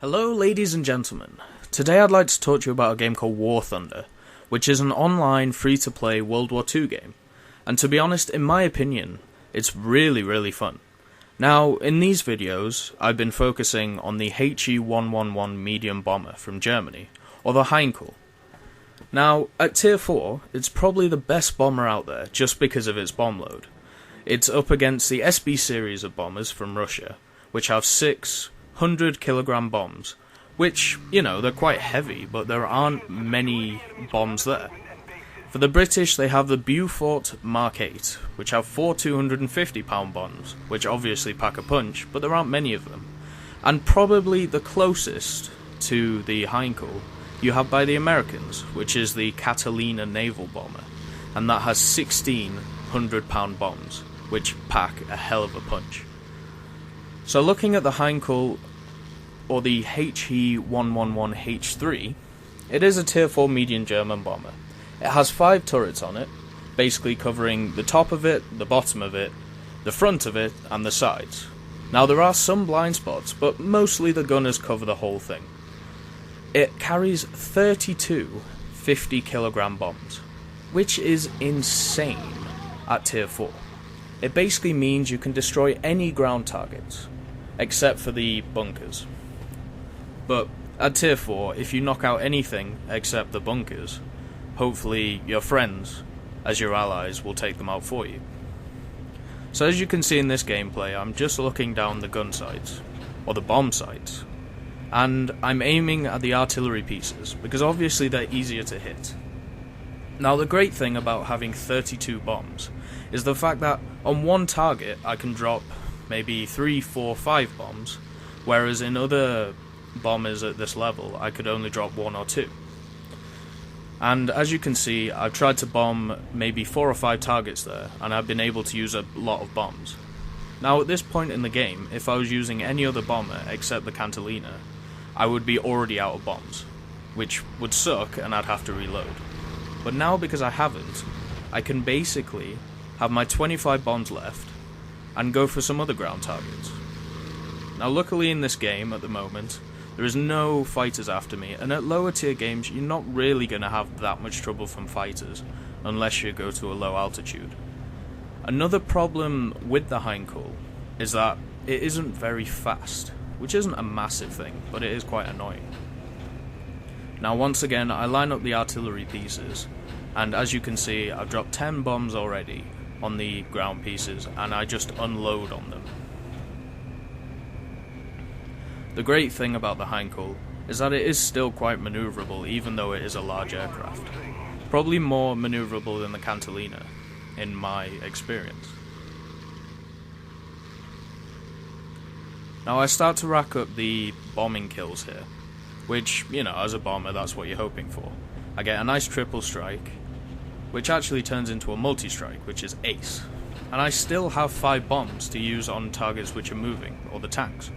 Hello ladies and gentlemen, today I'd like to talk to you about a game called War Thunder, which is an online free-to-play World War II game, and to be honest, in my opinion, it's really fun. Now, in these videos, I've been focusing on the He-111 medium bomber from Germany, or the Heinkel. Now, at tier 4, it's probably the best bomber out there just because of its bomb load. It's up against the SB series of bombers from Russia, which have 600 kilogram bombs, which, you know, they're quite heavy, but there aren't many bombs there. For the British, they have the Beaufort Mark 8, which have 4 250-pound bombs, which obviously pack a punch, but there aren't many of them. And probably the closest to the Heinkel you have by the Americans, which is the Catalina naval bomber, and that has 1,600-pound bombs, which pack a hell of a punch. So looking at the Heinkel, or the He-111 H-3, it is a tier 4 medium German bomber. It has 5 turrets on it, basically covering the top of it, the bottom of it, the front of it, and the sides. Now there are some blind spots, but mostly the gunners cover the whole thing. It carries 32 50-kilogram bombs, which is insane at tier 4. It basically means you can destroy any ground targets, except for the bunkers. But at tier 4, if you knock out anything except the bunkers, hopefully your friends, as your allies, will take them out for you. So as you can see in this gameplay, I'm just looking down the gun sights, or the bomb sights, and I'm aiming at the artillery pieces, because obviously they're easier to hit. Now the great thing about having 32 bombs is the fact that on one target I can drop maybe 3, 4, 5 bombs, whereas in other bombers at this level I could only drop 1 or 2. And as you can see, I've tried to bomb maybe 4 or 5 targets there, and I've been able to use a lot of bombs. Now at this point in the game, if I was using any other bomber except the Catalina, I would be already out of bombs, which would suck and I'd have to reload. But now because I haven't, I can basically have my 25 bombs left and go for some other ground targets. Now luckily in this game at the moment, there is no fighters after me, and at lower tier games you're not really going to have that much trouble from fighters unless you go to a low altitude. Another problem with the Heinkel is that it isn't very fast, which isn't a massive thing, but it is quite annoying. Now once again I line up the artillery pieces, and as you can see I've dropped 10 bombs already on the ground pieces, and I just unload on them. The great thing about the Heinkel is that it is still quite maneuverable even though it is a large aircraft. Probably more maneuverable than the Catalina, in my experience. Now I start to rack up the bombing kills here, which, you know, as a bomber that's what you're hoping for. I get a nice triple strike, which actually turns into a multi-strike, which is ace. And I still have 5 bombs to use on targets which are moving, or the tanks.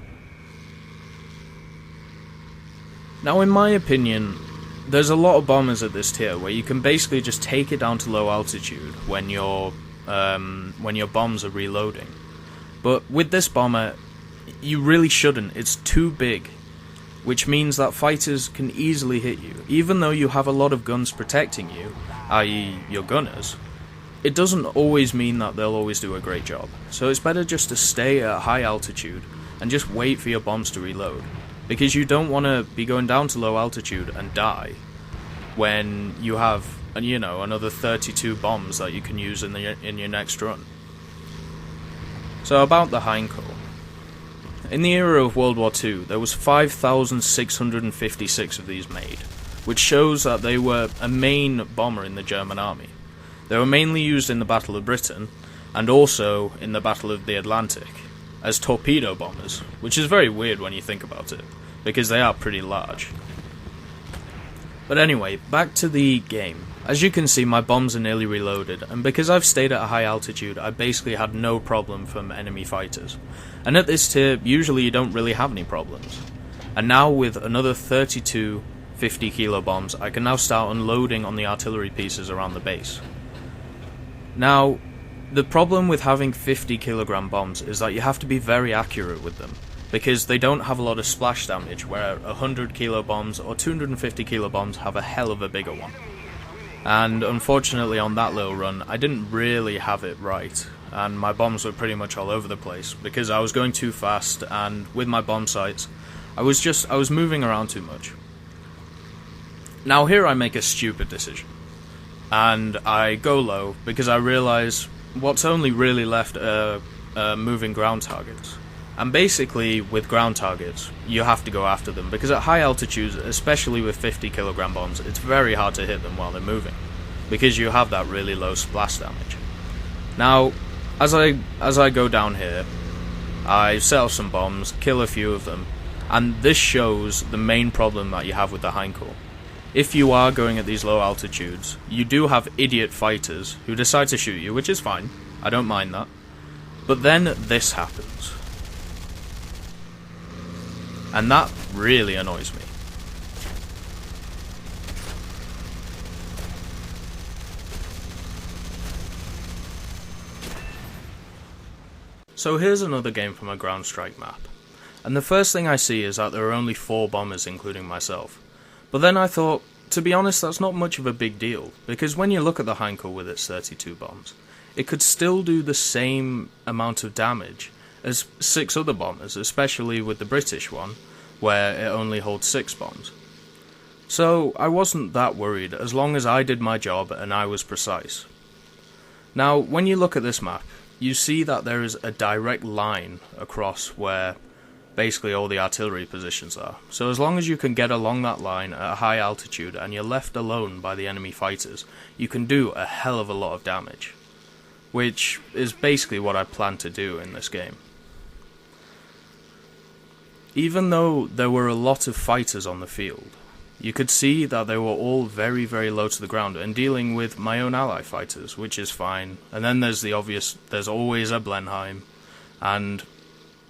Now in my opinion, there's a lot of bombers at this tier where you can basically just take it down to low altitude when your bombs are reloading. But with this bomber, you really shouldn't. It's too big, which means that fighters can easily hit you. Even though you have a lot of guns protecting you, i.e. your gunners, it doesn't always mean that they'll always do a great job. So it's better just to stay at high altitude and just wait for your bombs to reload, because you don't want to be going down to low altitude and die when you have, you know, another 32 bombs that you can use in your next run. So about the Heinkel. In the era of World War II, there was 5,656 of these made, which shows that they were a main bomber in the German army. They were mainly used in the Battle of Britain, and also in the Battle of the Atlantic, as torpedo bombers, which is very weird when you think about it, because they are pretty large. But anyway, back to the game. As you can see, my bombs are nearly reloaded, and because I've stayed at a high altitude, I basically had no problem from enemy fighters. And at this tier, usually you don't really have any problems. And now with another 32 50-kilo bombs, I can now start unloading on the artillery pieces around the base. Now, the problem with having 50-kilogram bombs is that you have to be very accurate with them. because they don't have a lot of splash damage, where 100 kilo bombs or 250 kilo bombs have a hell of a bigger one. And unfortunately on that little run, I didn't really have it right, and my bombs were pretty much all over the place, because I was going too fast, and with my bomb sights, I was moving around too much. Now here I make a stupid decision, and I go low, because I realise what's only really left are moving ground targets. And basically, with ground targets, you have to go after them, because at high altitudes, especially with 50 kilogram bombs, it's very hard to hit them while they're moving, because you have that really low splash damage. Now, as I go down here, I set off some bombs, kill a few of them, and this shows the main problem that you have with the Heinkel. If you are going at these low altitudes, you do have idiot fighters who decide to shoot you, which is fine, I don't mind that. But then this happens. And that really annoys me. So here's another game from a ground strike map. And the first thing I see is that there are only 4 bombers, including myself. But then I thought, to be honest, that's not much of a big deal, because when you look at the Heinkel with its 32 bombs, it could still do the same amount of damage as 6 other bombers, especially with the British one, where it only holds 6 bombs. So I wasn't that worried, as long as I did my job and I was precise. Now, when you look at this map, you see that there is a direct line across where basically all the artillery positions are. So as long as you can get along that line at a high altitude and you're left alone by the enemy fighters, you can do a hell of a lot of damage, which is basically what I plan to do in this game. Even though there were a lot of fighters on the field, you could see that they were all very, very low to the ground and dealing with my own ally fighters, which is fine. And then there's the obvious, there's always a Blenheim, and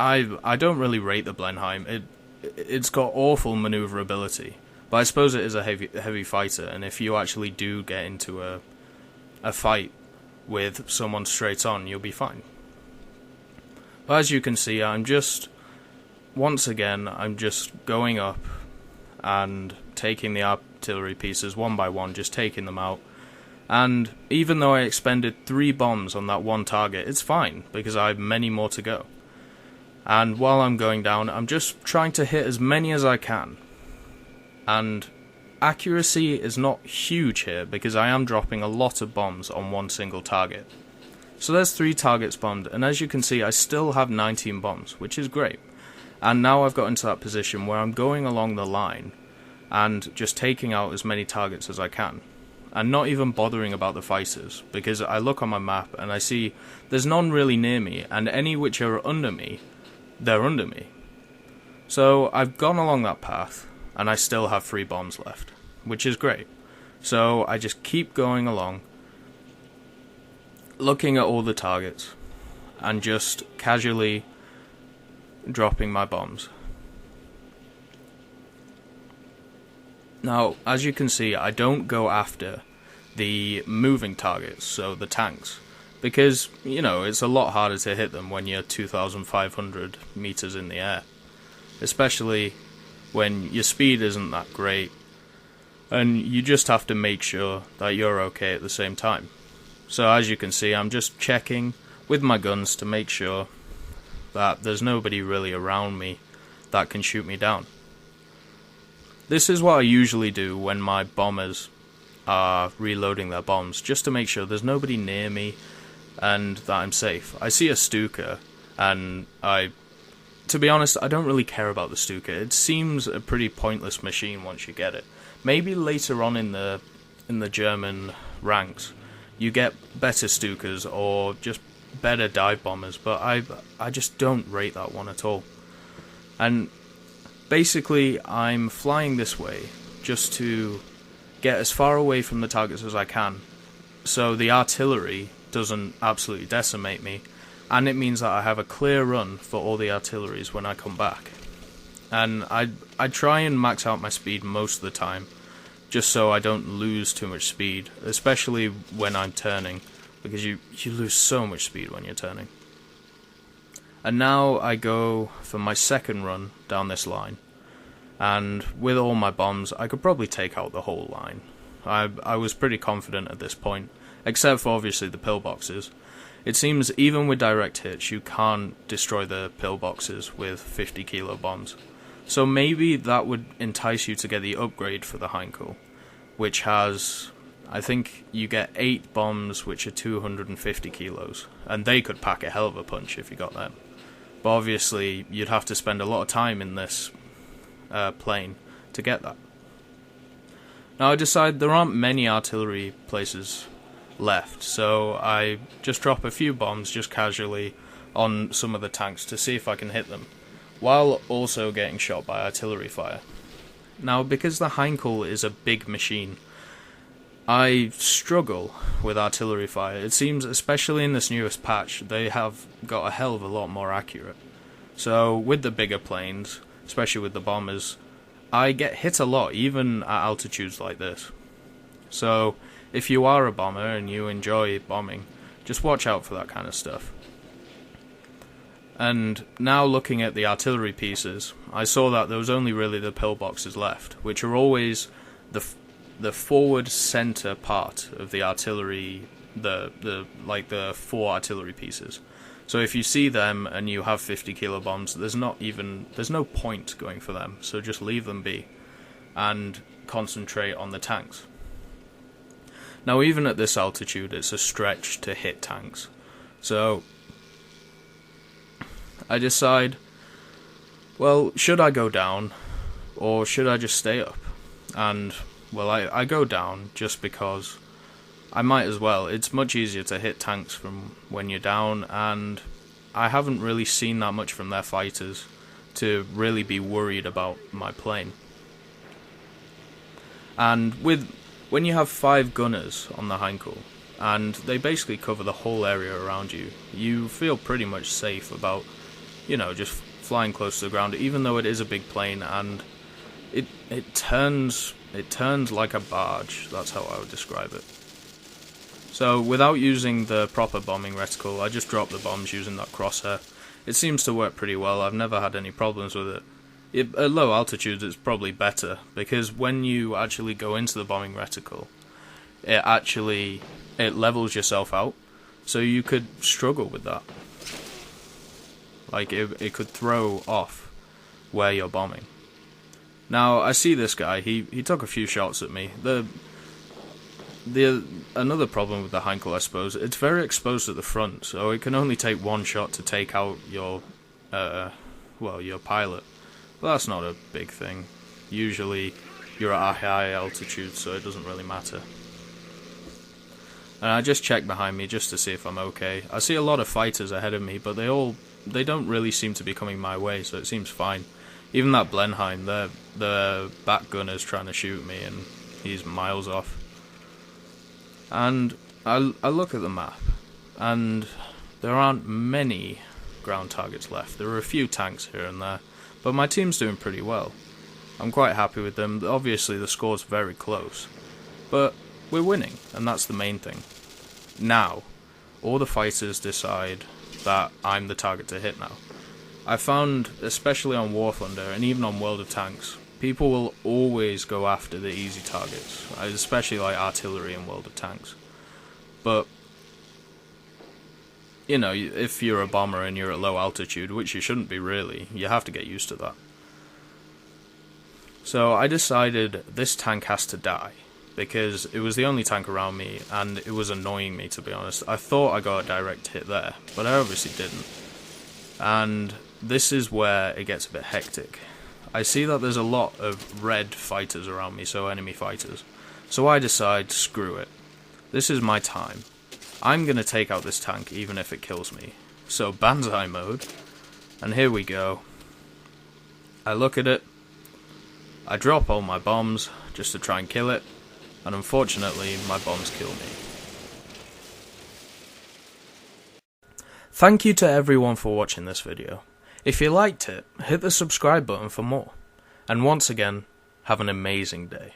I don't really rate the Blenheim. It's got awful maneuverability, but I suppose it is a heavy fighter, and if you actually do get into a fight with someone straight on, you'll be fine. But as you can see, once again, I'm just going up and taking the artillery pieces one by one, just taking them out. And even though I expended 3 bombs on that one target, it's fine, because I have many more to go. And while I'm going down, I'm just trying to hit as many as I can. And accuracy is not huge here, because I am dropping a lot of bombs on one single target. So there's 3 targets bombed, and as you can see, I still have 19 bombs, which is great. And now I've got into that position where I'm going along the line and just taking out as many targets as I can. And not even bothering about the fighters, because I look on my map and I see there's none really near me, and any which are under me, they're under me. So I've gone along that path, and I still have 3 bombs left, which is great. So I just keep going along, looking at all the targets, and just casually dropping my bombs. Now, as you can see, I don't go after the moving targets, so the tanks, because, you know, it's a lot harder to hit them when you're 2,500 meters in the air, especially when your speed isn't that great, and you just have to make sure that you're okay at the same time. So as you can see, I'm just checking with my guns to make sure that there's nobody really around me that can shoot me down. This is what I usually do when my bombers are reloading their bombs, just to make sure there's nobody near me and that I'm safe. I see a Stuka, and to be honest, I don't really care about the Stuka. It seems a pretty pointless machine once you get it. Maybe later on in the German ranks, you get better Stukas or just better dive bombers, but I just don't rate that one at all. And basically, I'm flying this way just to get as far away from the targets as I can, so the artillery doesn't absolutely decimate me, and it means that I have a clear run for all the artilleries when I come back. And I try and max out my speed most of the time, just so I don't lose too much speed, especially when I'm turning, because you lose so much speed when you're turning. And now I go for my second run down this line, and with all my bombs I could probably take out the whole line. I was pretty confident at this point, except for obviously the pillboxes. It seems even with direct hits you can't destroy the pillboxes with 50 kilo bombs. So maybe that would entice you to get the upgrade for the Heinkel, which has, I think you get 8 bombs which are 250 kilos, and they could pack a hell of a punch if you got them. But obviously you'd have to spend a lot of time in this plane to get that. Now I decide there aren't many artillery places left, so I just drop a few bombs just casually on some of the tanks to see if I can hit them, while also getting shot by artillery fire. Now, because the Heinkel is a big machine, I struggle with artillery fire. It seems, especially in this newest patch, they have got a hell of a lot more accurate. So with the bigger planes, especially with the bombers, I get hit a lot, even at altitudes like this. So if you are a bomber and you enjoy bombing, just watch out for that kind of stuff. And now looking at the artillery pieces, I saw that there was only really the pillboxes left, which are always the forward center part of the artillery, the 4 artillery pieces. So if you see them and you have 50 kilo bombs, there's no point going for them. So just leave them be and concentrate on the tanks. Now even at this altitude, it's a stretch to hit tanks. So I decide, well, should I go down or should I just stay up? And well, I go down just because I might as well. It's much easier to hit tanks from when you're down, and I haven't really seen that much from their fighters to really be worried about my plane. And when you have 5 gunners on the Heinkel, and they basically cover the whole area around you, you feel pretty much safe about, just flying close to the ground, even though it is a big plane, and it turns like a barge. That's how I would describe it. So without using the proper bombing reticle, I just drop the bombs using that crosshair. It seems to work pretty well. I've never had any problems with it. At low altitudes it's probably better, because when you actually go into the bombing reticle, it levels yourself out, so you could struggle with that. Like it could throw off where you're bombing. Now I see this guy, he took a few shots at me. Another problem with the Heinkel, I suppose, it's very exposed at the front, so it can only take one shot to take out your pilot. But that's not a big thing. Usually you're at a high altitude, so it doesn't really matter. And I just check behind me just to see if I'm okay. I see a lot of fighters ahead of me, but they don't really seem to be coming my way, so it seems fine. Even that Blenheim, the back gunner's trying to shoot me, and he's miles off. And I look at the map, and there aren't many ground targets left. There are a few tanks here and there, but my team's doing pretty well. I'm quite happy with them. Obviously the score's very close, but we're winning, and that's the main thing. Now, all the fighters decide that I'm the target to hit now. I found, especially on War Thunder, and even on World of Tanks, people will always go after the easy targets, especially like artillery in World of Tanks. But, if you're a bomber and you're at low altitude, which you shouldn't be really, you have to get used to that. So I decided this tank has to die, because it was the only tank around me, and it was annoying me, to be honest. I thought I got a direct hit there, but I obviously didn't. And this is where it gets a bit hectic. I see that there's a lot of red fighters around me, so enemy fighters. So I decide, screw it. This is my time. I'm going to take out this tank even if it kills me. So Banzai mode, and here we go. I look at it, I drop all my bombs just to try and kill it, and unfortunately my bombs kill me. Thank you to everyone for watching this video. If you liked it, hit the subscribe button for more. And once again, have an amazing day.